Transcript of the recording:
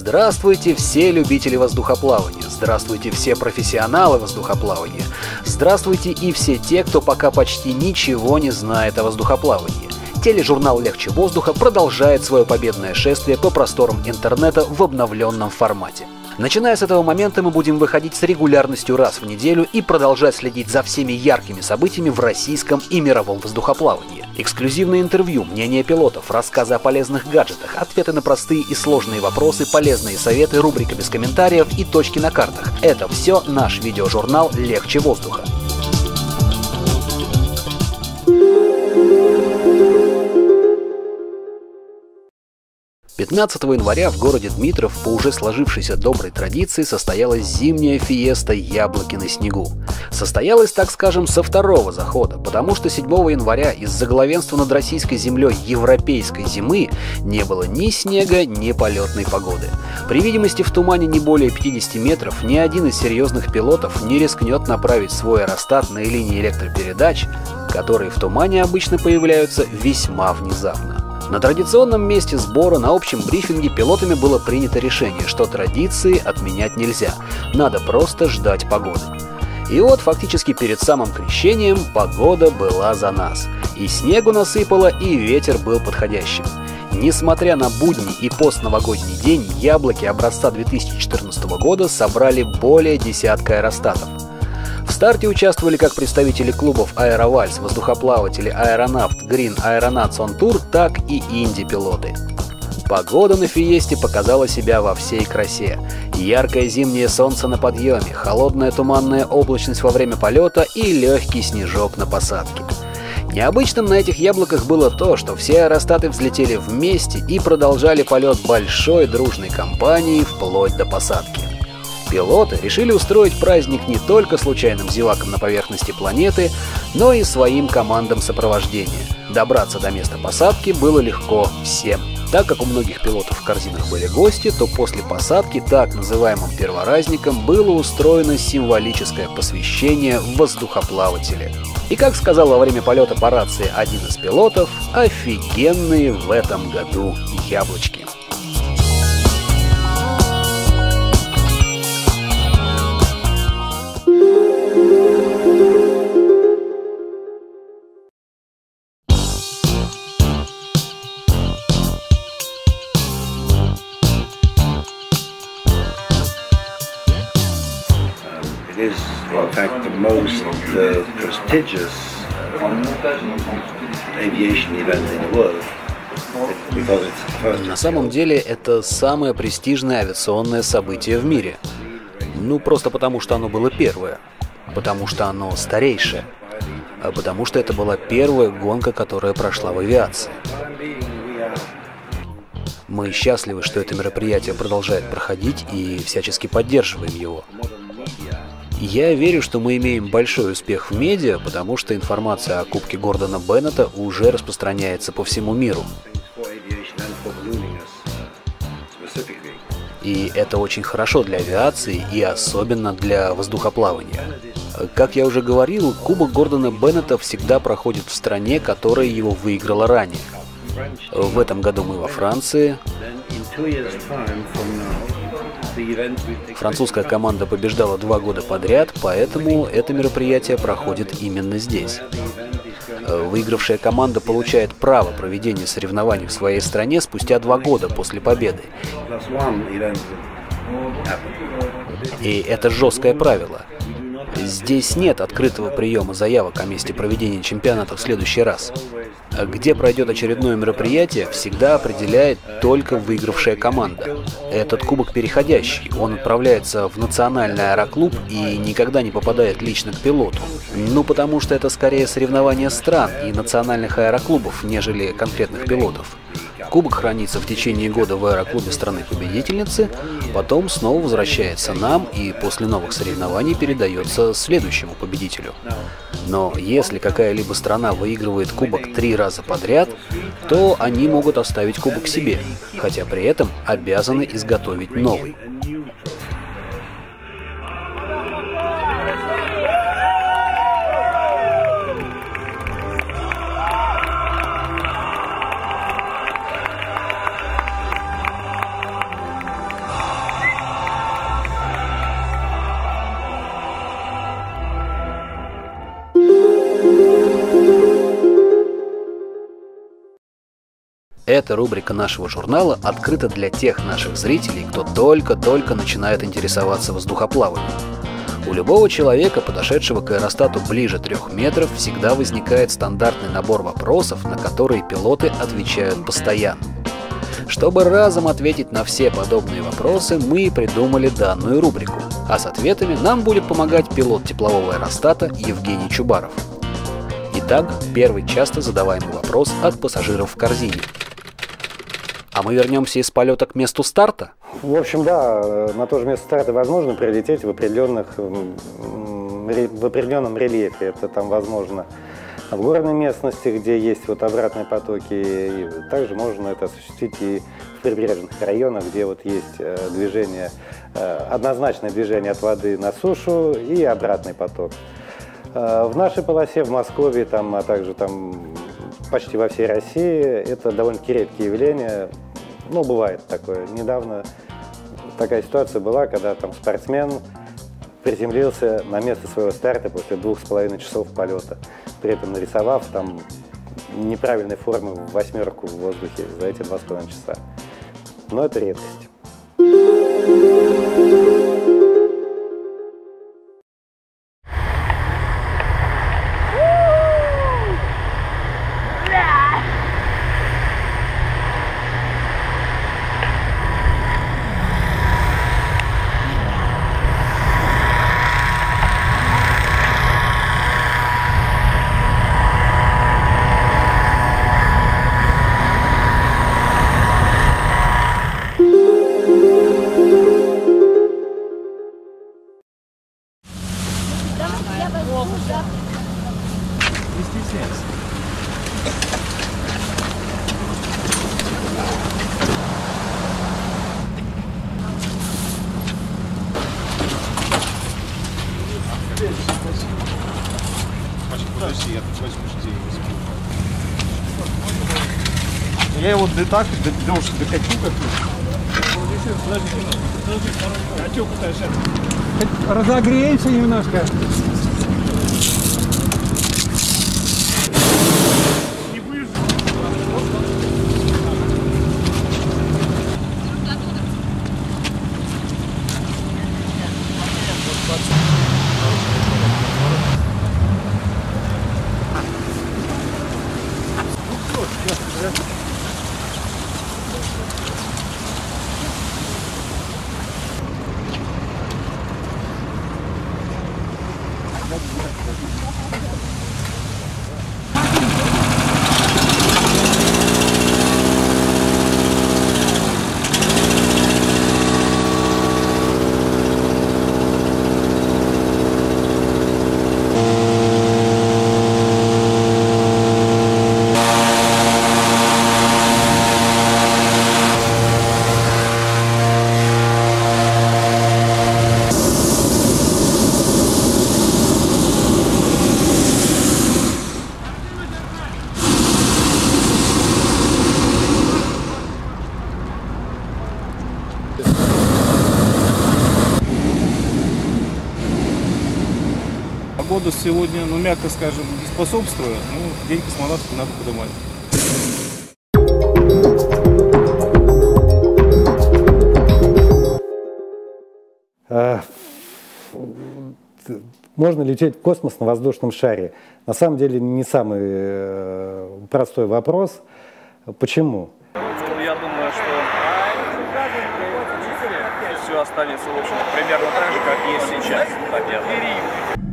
Здравствуйте, все любители воздухоплавания! Здравствуйте, все профессионалы воздухоплавания! Здравствуйте и все те, кто пока почти ничего не знает о воздухоплавании! Тележурнал «Легче воздуха» продолжает свое победное шествие по просторам интернета в обновленном формате. Начиная с этого момента мы будем выходить с регулярностью раз в неделю и продолжать следить за всеми яркими событиями в российском и мировом воздухоплавании. Эксклюзивные интервью, мнения пилотов, рассказы о полезных гаджетах, ответы на простые и сложные вопросы, полезные советы, рубрика без комментариев и точки на картах. Это все наш видеожурнал «Легче воздуха». 15 января в городе Дмитров по уже сложившейся доброй традиции состоялась зимняя фиеста «Яблоки на снегу». Состоялась, так скажем, со второго захода, потому что 7 января из-за главенства над российской землей европейской зимы не было ни снега, ни полетной погоды. При видимости в тумане не более 50 метров ни один из серьезных пилотов не рискнет направить свой аэростат на линии электропередач, которые в тумане обычно появляются весьма внезапно. На традиционном месте сбора на общем брифинге пилотами было принято решение, что традиции отменять нельзя, надо просто ждать погоды. И вот фактически перед самым крещением погода была за нас. И снегу насыпало, и ветер был подходящим. Несмотря на будни и постновогодний день, яблоки образца 2014 года собрали более десятка аэростатов. В старте участвовали как представители клубов «Аэровальс», воздухоплаватели «Аэронавт», «Грин», «Аэронацион Тур», так и инди-пилоты. Погода на фиесте показала себя во всей красе. Яркое зимнее солнце на подъеме, холодная туманная облачность во время полета и легкий снежок на посадке. Необычным на этих яблоках было то, что все аэростаты взлетели вместе и продолжали полет большой дружной компанией вплоть до посадки. Пилоты решили устроить праздник не только случайным зевакам на поверхности планеты, но и своим командам сопровождения. Добраться до места посадки было легко всем. Так как у многих пилотов в корзинах были гости, то после посадки так называемым перворазникам было устроено символическое посвящение в воздухоплаватели. И как сказал во время полета по рации один из пилотов, офигенные в этом году яблочки. It is, in fact, the most prestigious aviation event in the world, because it's the first. На самом деле это самое престижное авиационное событие в мире. Ну, просто потому что оно было первое, потому что оно старейшее, а потому что это была первая гонка, которая прошла в авиации. Мы счастливы, что это мероприятие продолжает проходить и всячески поддерживаем его. Я верю, что мы имеем большой успех в медиа, потому что информация о Кубке Гордона Беннета уже распространяется по всему миру. И это очень хорошо для авиации и особенно для воздухоплавания. Как я уже говорил, Кубок Гордона Беннета всегда проходит в стране, которая его выиграла ранее. В этом году мы во Франции. Французская команда побеждала 2 года подряд, поэтому это мероприятие проходит именно здесь. Выигравшая команда получает право проведения соревнований в своей стране спустя 2 года после победы. И это жесткое правило. Здесь нет открытого приема заявок о месте проведения чемпионата в следующий раз. Где пройдет очередное мероприятие, всегда определяет только выигравшая команда. Этот кубок переходящий, он отправляется в национальный аэроклуб и никогда не попадает лично к пилоту. Ну, потому что это скорее соревнования стран и национальных аэроклубов, нежели конкретных пилотов. Кубок хранится в течение года в аэроклубе страны-победительницы, потом снова возвращается нам и после новых соревнований передается следующему победителю. Но если какая-либо страна выигрывает кубок 3 раза подряд, то они могут оставить кубок себе, хотя при этом обязаны изготовить новый. Эта рубрика нашего журнала открыта для тех наших зрителей, кто только-только начинает интересоваться воздухоплаванием. У любого человека, подошедшего к аэростату ближе 3 метров, всегда возникает стандартный набор вопросов, на которые пилоты отвечают постоянно. Чтобы разом ответить на все подобные вопросы, мы и придумали данную рубрику, а с ответами нам будет помогать пилот теплового аэростата Евгений Чубаров. Итак, первый часто задаваемый вопрос от пассажиров в корзине. А мы вернемся из полета к месту старта? В общем, да, на то же место старта возможно прилететь в определенном рельефе. Это там возможно в горной местности, где есть вот обратные потоки. И также можно это осуществить и в прибрежных районах, где вот есть движение, однозначное движение от воды на сушу и обратный поток. В нашей полосе, в Москве, там, а также там почти во всей России, это довольно-таки редкие явления. Ну, бывает такое. Недавно такая ситуация была, когда там спортсмен приземлился на место своего старта после 2,5 часов полета, при этом нарисовав там неправильной формы в 8 в воздухе за эти 2,5 часа. Но это редкость. Я его так докатил как-то. А что пытаешься? Разогреемся немножко. Не будешь? Погода сегодня, ну мягко скажем, не способствует, но день космонавтов надо поднимать. Можно лететь в космос на воздушном шаре? На самом деле не самый простой вопрос. Почему? Я думаю, что все останется, в общем, примерно так же, как есть сейчас, наверное.